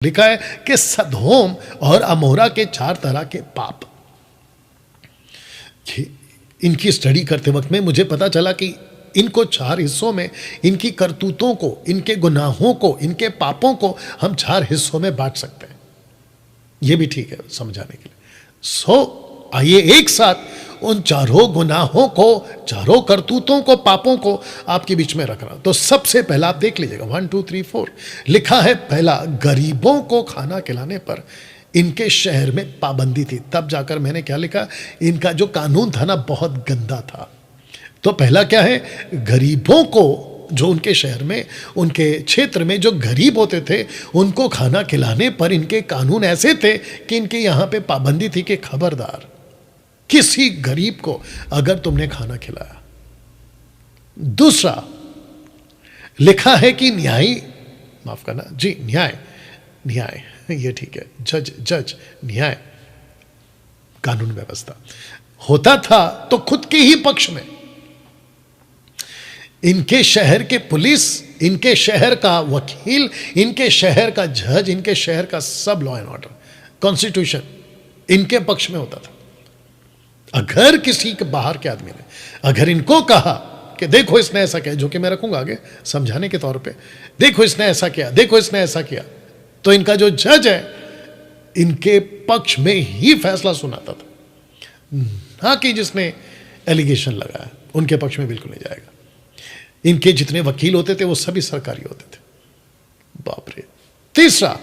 लिखा है कि सदोम और अमोरा के 4 तरह के पाप। इनकी स्टडी करते वक्त में मुझे पता चला कि इनको 4 हिस्सों में, इनकी करतूतों को, इनके गुनाहों को, इनके पापों को हम 4 हिस्सों में बांट सकते हैं। यह भी ठीक है समझाने के लिए। आइए एक साथ उन 4 गुनाहों को, 4 करतूतों को, पापों को आपके बीच में रखना। तो सबसे पहला आप देख लीजिएगा 1 2 3 4 लिखा है। पहला, गरीबों को खाना खिलाने पर इनके शहर में पाबंदी थी। तब जाकर मैंने क्या लिखा, इनका जो कानून था ना बहुत गंदा था। तो पहला क्या है, गरीबों को, जो उनके शहर में, उनके क्षेत्र में जो गरीब होते थे उनको खाना खिलाने पर इनके कानून ऐसे थे कि इनके यहां पे पाबंदी थी कि खबरदार किसी गरीब को अगर तुमने खाना खिलाया। दूसरा लिखा है कि न्याय, माफ करना जी, न्याय ये ठीक है, जज न्याय, कानून व्यवस्था होता था तो खुद के ही पक्ष में इनके शहर के पुलिस, इनके शहर का वकील, इनके शहर का जज, इनके शहर का सब लॉ एंड ऑर्डर, कॉन्स्टिट्यूशन इनके पक्ष में होता था। अगर किसी के बाहर के आदमी ने अगर इनको कहा कि देखो इसने ऐसा किया, जो कि मैं रखूंगा आगे समझाने के तौर पे, देखो इसने ऐसा किया, देखो इसने ऐसा किया, तो इनका जो जज है इनके पक्ष में ही फैसला सुनाता था, ना कि जिसने एलिगेशन लगाया उनके पक्ष में बिल्कुल नहीं जाएगा। इनके जितने वकील होते थे वो सभी सरकारी होते थे। बाप रे। तीसरा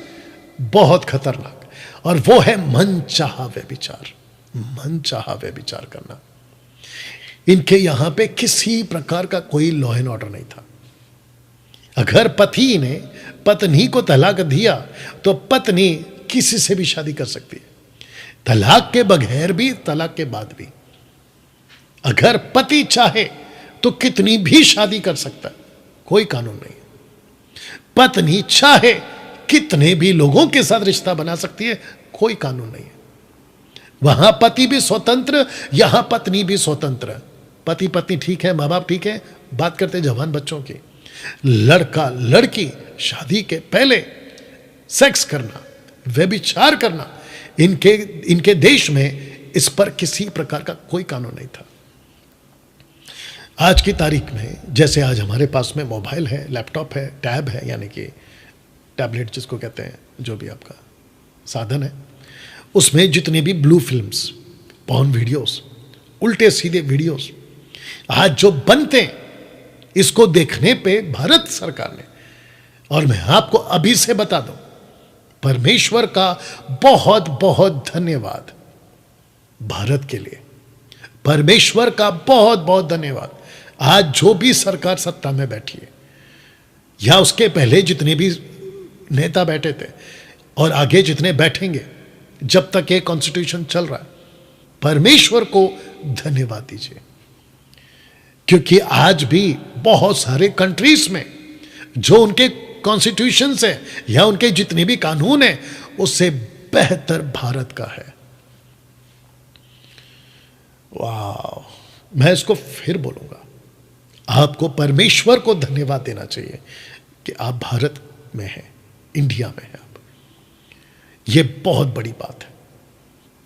बहुत खतरनाक, और वो है मनचाहा व्यभिचार। मनचाहा व्यभिचार करना। इनके यहां पे किसी प्रकार का कोई लॉ एंड ऑर्डर नहीं था। अगर पति ने पत्नी को तलाक दिया तो पत्नी किसी से भी शादी कर सकती है, तलाक के बगैर भी, तलाक के बाद भी। अगर पति चाहे तो कितनी भी शादी कर सकता है, कोई कानून नहीं। पत्नी चाहे कितने भी लोगों के साथ रिश्ता बना सकती है, कोई कानून नहीं है। वहां पति भी स्वतंत्र, यहां पत्नी भी स्वतंत्र। पति पत्नी ठीक है, माँ बाप ठीक है, बात करते जवान बच्चों की। लड़का लड़की शादी के पहले सेक्स करना, व्यभिचार करना, इनके देश में इस पर किसी प्रकार का कोई कानून नहीं था। आज की तारीख में, जैसे आज हमारे पास में मोबाइल है, लैपटॉप है, टैब है, यानी कि टैबलेट जिसको कहते हैं, जो भी आपका साधन है, उसमें जितने भी ब्लू फिल्म्स, पॉर्न वीडियोस, उल्टे सीधे वीडियोस आज जो बनते हैं, इसको देखने पे भारत सरकार ने, और मैं आपको अभी से बता दूं, परमेश्वर का बहुत बहुत धन्यवाद भारत के लिए। परमेश्वर का बहुत बहुत धन्यवाद। आज जो भी सरकार सत्ता में बैठी है, या उसके पहले जितने भी नेता बैठे थे और आगे जितने बैठेंगे, जब तक ये कॉन्स्टिट्यूशन चल रहा है, परमेश्वर को धन्यवाद दीजिए। क्योंकि आज भी बहुत सारे कंट्रीज में जो उनके कॉन्स्टिट्यूशन है या उनके जितने भी कानून हैं, उससे बेहतर भारत का है। वाह, मैं इसको फिर बोलूंगा, आपको परमेश्वर को धन्यवाद देना चाहिए कि आप भारत में हैं, इंडिया में हैं आप। यह बहुत बड़ी बात है।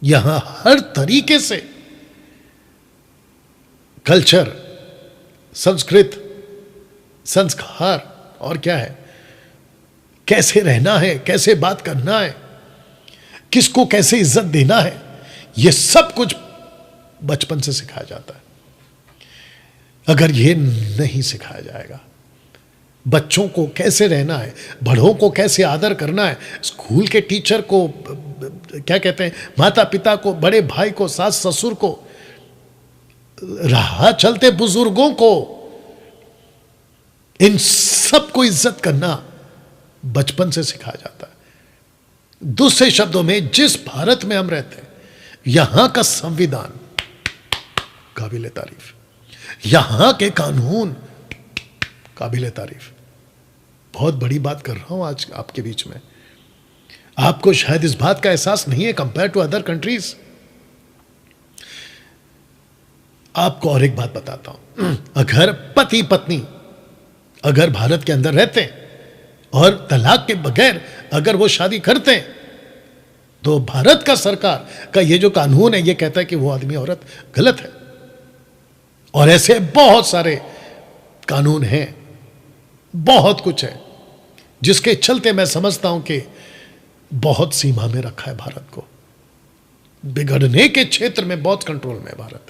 यहां हर तरीके से कल्चर, संस्कृत, संस्कार, और क्या है, कैसे रहना है, कैसे बात करना है, किसको कैसे इज्जत देना है, यह सब कुछ बचपन से सिखाया जाता है। अगर यह नहीं सिखाया जाएगा, बच्चों को कैसे रहना है, बड़ों को कैसे आदर करना है, स्कूल के टीचर को, क्या कहते हैं, माता पिता को, बड़े भाई को, सास ससुर को, राह चलते बुजुर्गों को, इन सब को इज्जत करना बचपन से सिखाया जाता है। दूसरे शब्दों में, जिस भारत में हम रहते हैं, यहां का संविधान काबिल तारीफ, यहां के कानून काबिल तारीफ। बहुत बड़ी बात कर रहा हूं आज आपके बीच में। आपको शायद इस बात का एहसास नहीं है कंपेयर टू अदर कंट्रीज। आपको और एक बात बताता हूं, अगर पति पत्नी अगर भारत के अंदर रहते हैं और तलाक के बगैर अगर वो शादी करते हैं तो भारत का सरकार का ये जो कानून है ये कहता है कि वो आदमी औरत गलत है। और ऐसे बहुत सारे कानून हैं, बहुत कुछ है जिसके चलते मैं समझता हूं कि बहुत सीमा में रखा है भारत को। बिगड़ने के क्षेत्र में बहुत कंट्रोल में है भारत।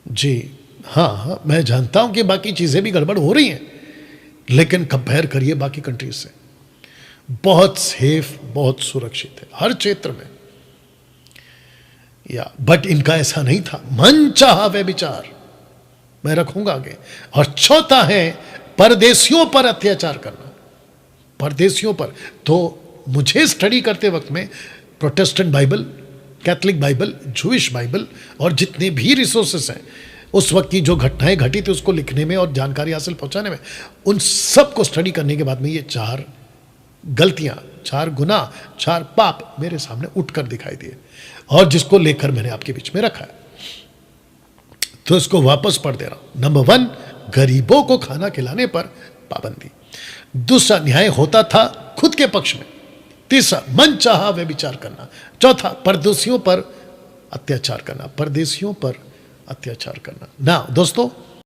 जी हाँ, मैं जानता हूं कि बाकी चीजें भी गड़बड़ हो रही हैं, लेकिन कंपेयर करिए बाकी कंट्रीज से, बहुत सेफ, बहुत सुरक्षित है हर क्षेत्र में। या बट इनका ऐसा नहीं था, मन चाहा वे विचार मैं रखूंगा आगे। और चौथा है परदेशियों पर अत्याचार करना, परदेशियों पर। तो मुझे स्टडी करते वक्त में Protestant Bible, Catholic Bible, Jewish Bible और जितने भी रिसोर्सेस हैं उस वक्त की जो घटनाएं घटी थी उसको लिखने में और जानकारी हासिल पहुंचाने में, उन सब को स्टडी करने के बाद में ये 4 गलतियां, 4 गुनाह, 4 पाप मेरे सामने उठकर दिखाई दिए और जिसको लेकर मैंने आपके बीच में रखा है। तो इसको वापस पढ़ दे रहा हूं। नंबर 1, गरीबों को खाना खिलाने पर पाबंदी। दूसरा, न्याय होता था खुद के पक्ष में। तीसरा, मन चाहा वे विचार करना। चौथा, परदेशियों पर अत्याचार करना, परदेशियों पर अत्याचार करना। ना दोस्तों,